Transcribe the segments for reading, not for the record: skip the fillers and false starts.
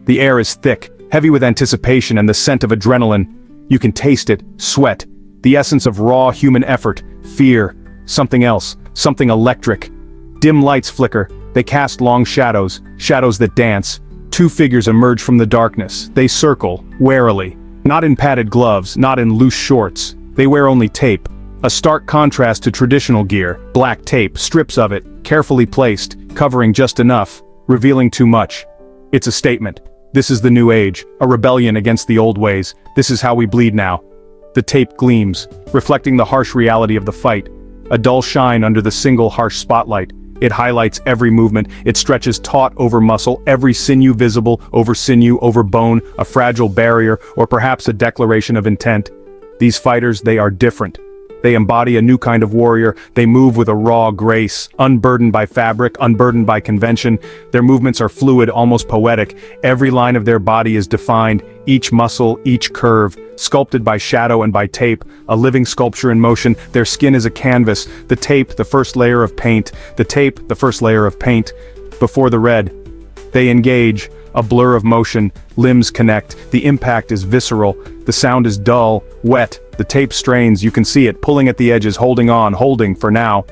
The air is thick, heavy with anticipation and the scent of adrenaline. You can taste it, sweat, the essence of raw human effort, fear, something else, something electric. Dim lights flicker, they cast long shadows, shadows that dance. Two figures emerge from the darkness. They circle, warily. Not in padded gloves, not in loose shorts. They wear only tape. A stark contrast to traditional gear, black tape, strips of it, carefully placed, covering just enough, revealing too much. It's a statement. This is the new age, a rebellion against the old ways. This is how we bleed now. The tape gleams, reflecting the harsh reality of the fight. A dull shine under the single harsh spotlight. It highlights every movement, it stretches taut over muscle, every sinew visible, sinew, over bone, a fragile barrier, or perhaps a declaration of intent. These fighters, they are different. They embody a new kind of warrior. They move with a raw grace, unburdened by fabric, unburdened by convention. Their movements are fluid, almost poetic. Every line of their body is defined, each muscle, each curve, sculpted by shadow and by tape, a living sculpture in motion. Their skin is a canvas, the tape, the first layer of paint, the tape, the first layer of paint. Before the red, they engage, a blur of motion, limbs connect, the impact is visceral, the sound is dull, wet, the tape strains, you can see it, pulling at the edges, holding on, holding for now.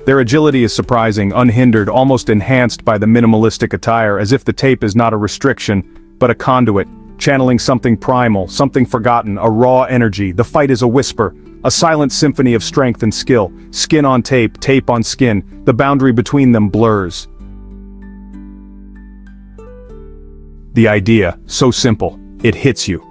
Their agility is surprising, unhindered, almost enhanced by the minimalistic attire, as if the tape is not a restriction, but a conduit, channeling something primal, something forgotten, a raw energy. The fight is a whisper, a silent symphony of strength and skill, skin on tape, tape on skin, the boundary between them blurs. The idea, so simple, it hits you.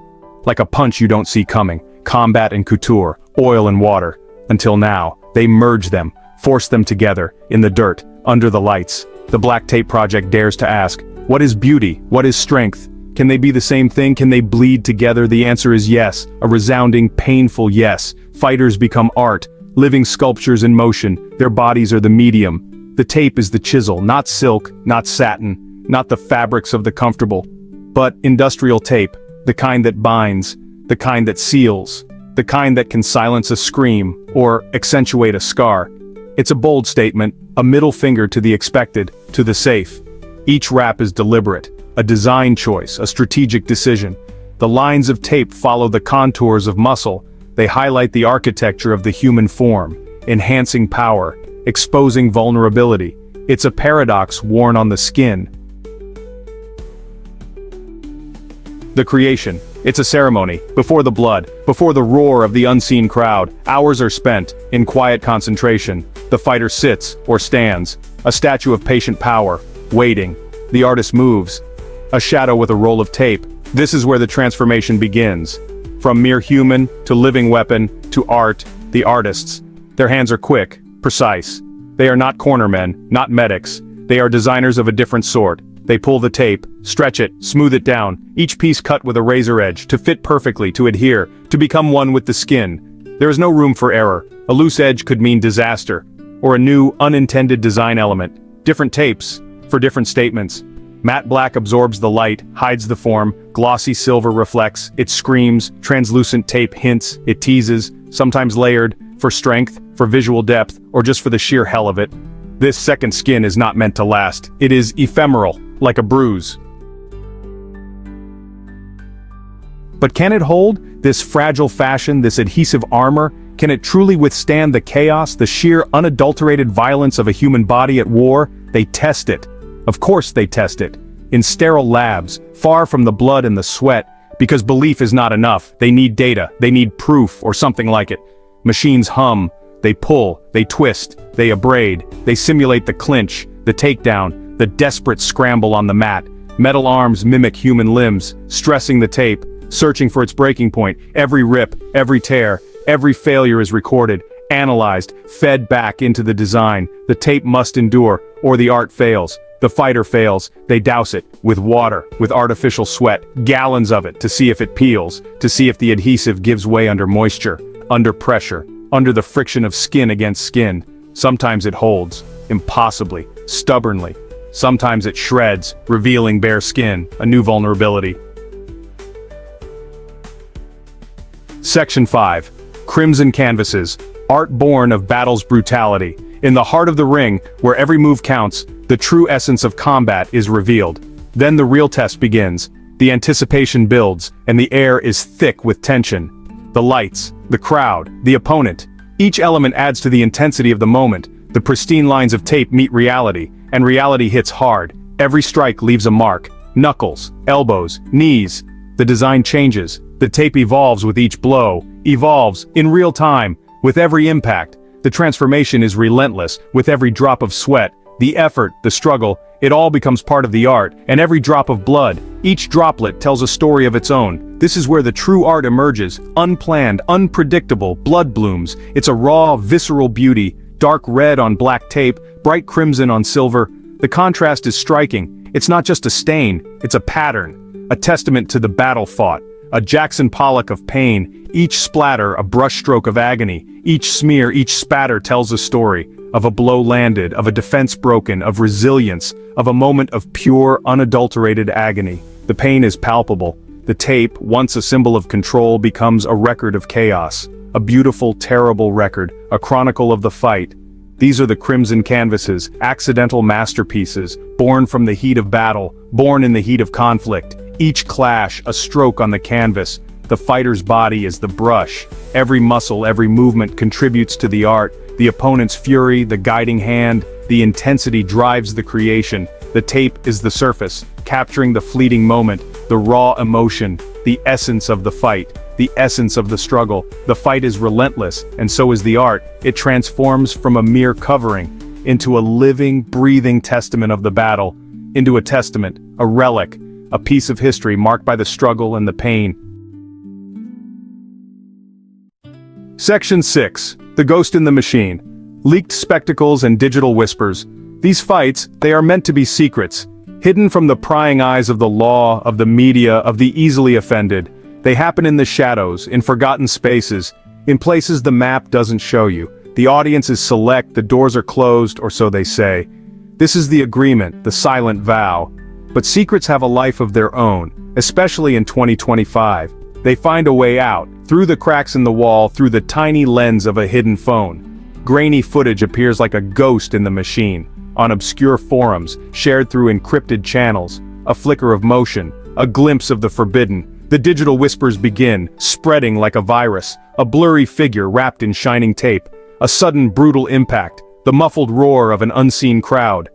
Like a punch you don't see coming. Combat and couture, oil and water. Until now, they merge them, force them together, in the dirt, under the lights. The Black Tape Project dares to ask, what is beauty? What is strength? Can they be the same thing? Can they bleed together? The answer is yes, a resounding, painful yes. Fighters become art, living sculptures in motion. Their bodies are the medium. The tape is the chisel, not silk, not satin, not the fabrics of the comfortable, but industrial tape, the kind that binds, the kind that seals, the kind that can silence a scream or accentuate a scar. It's a bold statement, a middle finger to the expected, to the safe. Each wrap is deliberate, a design choice, a strategic decision. The lines of tape follow the contours of muscle. They highlight the architecture of the human form, enhancing power, exposing vulnerability. It's a paradox worn on the skin. The creation. It's a ceremony, before the blood, before the roar of the unseen crowd. Hours are spent, in quiet concentration. The fighter sits, or stands, a statue of patient power, waiting. The artist moves, a shadow with a roll of tape. This is where the transformation begins. From mere human, to living weapon, to art, the artists. Their hands are quick, precise. They are not cornermen, not medics. They are designers of a different sort. They pull the tape, stretch it, smooth it down, each piece cut with a razor edge, to fit perfectly, to adhere, to become one with the skin. There is no room for error. A loose edge could mean disaster, or a new, unintended design element. Different tapes, for different statements. Matte black absorbs the light, hides the form, glossy silver reflects, it screams, translucent tape hints, it teases, sometimes layered, for strength, for visual depth, or just for the sheer hell of it. This second skin is not meant to last. It is ephemeral, like a bruise. But can it hold this fragile fashion, this adhesive armor? Can it truly withstand the chaos, the sheer unadulterated violence of a human body at war? They test it. Of course they test it. In sterile labs, far from the blood and the sweat, because belief is not enough. They need data, they need proof, or something like it. Machines hum, they pull, they twist, they abrade, they simulate the clinch, the takedown, the desperate scramble on the mat. Metal arms mimic human limbs, stressing the tape, searching for its breaking point. Every rip, every tear, every failure is recorded, analyzed, fed back into the design. The tape must endure, or the art fails. The fighter fails, they douse it, with water, with artificial sweat, gallons of it, to see if it peels, to see if the adhesive gives way under moisture, under pressure, under the friction of skin against skin. Sometimes it holds, impossibly, stubbornly. Sometimes it shreds, revealing bare skin, a new vulnerability. Section 5. Crimson Canvases. Art born of battle's brutality. In the heart of the ring, where every move counts, the true essence of combat is revealed. Then the real test begins. The The anticipation builds, and the air is thick with tension. The lights, the crowd, the opponent. Each element adds to the intensity of the moment. The pristine lines of tape meet reality, and reality hits hard. Every strike leaves a mark. Knuckles, elbows, knees. The design changes. The tape evolves with each blow, evolves in real time, with every impact. The transformation is relentless, with every drop of sweat, the effort, the struggle, it all becomes part of the art, and every drop of blood, each droplet tells a story of its own. This is where the true art emerges, unplanned, unpredictable, blood blooms. It's a raw, visceral beauty, dark red on black tape, bright crimson on silver. The contrast is striking. It's not just a stain, it's a pattern, a testament to the battle fought. A Jackson Pollock of pain, each splatter a brushstroke of agony, each smear, each spatter tells a story, of a blow landed, of a defense broken, of resilience, of a moment of pure, unadulterated agony. The pain is palpable. The tape, once a symbol of control, becomes a record of chaos. A beautiful, terrible record, a chronicle of the fight. These are the crimson canvases, accidental masterpieces, born from the heat of battle, born in the heat of conflict. Each clash, a stroke on the canvas. The fighter's body is the brush. Every muscle, every movement contributes to the art. The opponent's fury, the guiding hand, the intensity drives the creation. The tape is the surface, capturing the fleeting moment, the raw emotion, the essence of the fight, the essence of the struggle. The fight is relentless, and so is the art. It transforms from a mere covering into a living, breathing testament of the battle, into a testament, a relic, a piece of history marked by the struggle and the pain. Section 6. The Ghost in the Machine. Leaked spectacles and digital whispers. These fights, they are meant to be secrets, hidden from the prying eyes of the law, of the media, of the easily offended. They happen in the shadows, in forgotten spaces, in places the map doesn't show you. The audience is select, the doors are closed, or so they say. This is the agreement, the silent vow. But secrets have a life of their own, especially in 2025. They find a way out, through the cracks in the wall, through the tiny lens of a hidden phone. Grainy footage appears like a ghost in the machine, on obscure forums, shared through encrypted channels. A flicker of motion, a glimpse of the forbidden. The digital whispers begin, spreading like a virus. A blurry figure wrapped in shining tape. A sudden brutal impact, the muffled roar of an unseen crowd.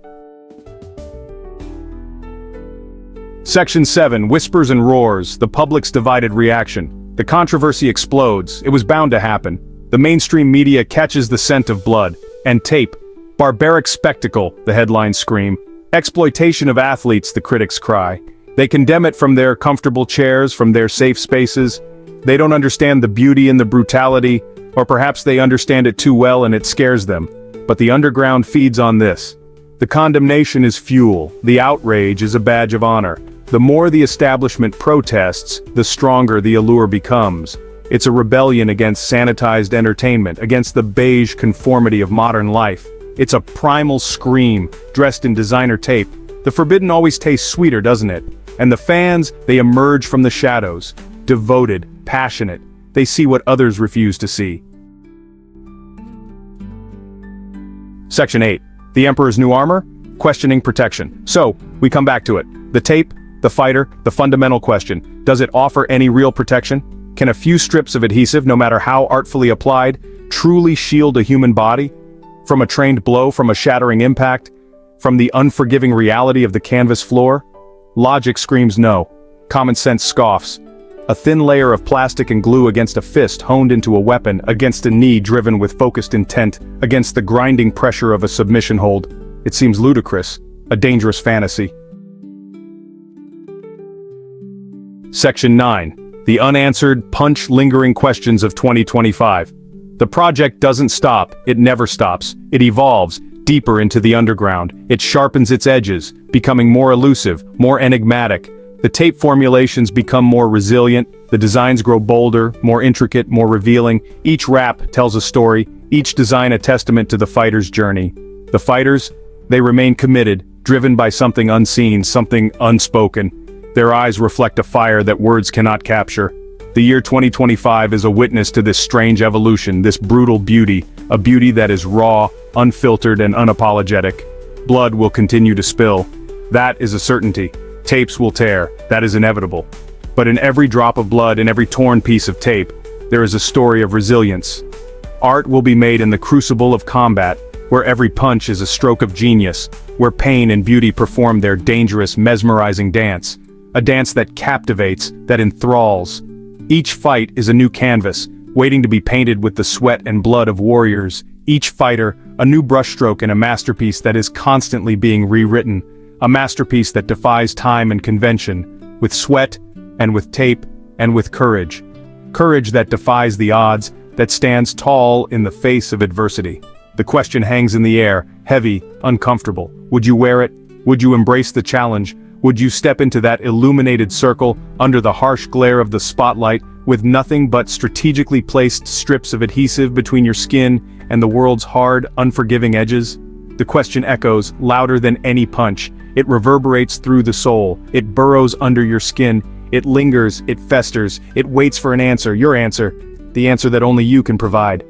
Section 7. Whispers and Roars, the public's divided reaction. The controversy explodes, it was bound to happen. The mainstream media catches the scent of blood. And tape. Barbaric spectacle, the headlines scream. Exploitation of athletes, the critics cry. They condemn it from their comfortable chairs, from their safe spaces. They don't understand the beauty and the brutality, or perhaps they understand it too well and it scares them. But the underground feeds on this. The condemnation is fuel, the outrage is a badge of honor. The more the establishment protests, the stronger the allure becomes. It's a rebellion against sanitized entertainment, against the beige conformity of modern life. It's a primal scream, dressed in designer tape. The forbidden always tastes sweeter, doesn't it? And the fans, they emerge from the shadows. Devoted, passionate. They see what others refuse to see. Section 8. The Emperor's New Armor? Questioning protection. So, we come back to it. The tape, the fighter, the fundamental question. Does it offer any real protection? Can a few strips of adhesive, no matter how artfully applied, truly shield a human body? From a trained blow, from a shattering impact? From the unforgiving reality of the canvas floor? Logic screams no. Common sense scoffs. A thin layer of plastic and glue against a fist honed into a weapon, against a knee driven with focused intent, against the grinding pressure of a submission hold. It seems ludicrous, a dangerous fantasy. Section 9. The Unanswered, Punch-Lingering Questions of 2025. The project doesn't stop, it never stops. It evolves, deeper into the underground. It sharpens its edges, becoming more elusive, more enigmatic. The tape formulations become more resilient, the designs grow bolder, more intricate, more revealing. Each wrap tells a story, each design a testament to the fighter's journey. The fighters, they remain committed, driven by something unseen, something unspoken. Their eyes reflect a fire that words cannot capture. The year 2025 is a witness to this strange evolution, this brutal beauty, a beauty that is raw, unfiltered, and unapologetic. Blood will continue to spill. That is a certainty. Tapes will tear, that is inevitable. But in every drop of blood, in every torn piece of tape, there is a story of resilience. Art will be made in the crucible of combat, where every punch is a stroke of genius, where pain and beauty perform their dangerous, mesmerizing dance. A dance that captivates, that enthralls. Each fight is a new canvas, waiting to be painted with the sweat and blood of warriors. Each fighter, a new brushstroke in a masterpiece that is constantly being rewritten. A masterpiece that defies time and convention, with sweat, and with tape, and with courage. Courage that defies the odds, that stands tall in the face of adversity. The question hangs in the air, heavy, uncomfortable. Would you wear it? Would you embrace the challenge? Would you step into that illuminated circle, under the harsh glare of the spotlight, with nothing but strategically placed strips of adhesive between your skin and the world's hard, unforgiving edges? The question echoes, louder than any punch. It reverberates through the soul. It burrows under your skin. It lingers, it festers, it waits for an answer, your answer, the answer that only you can provide.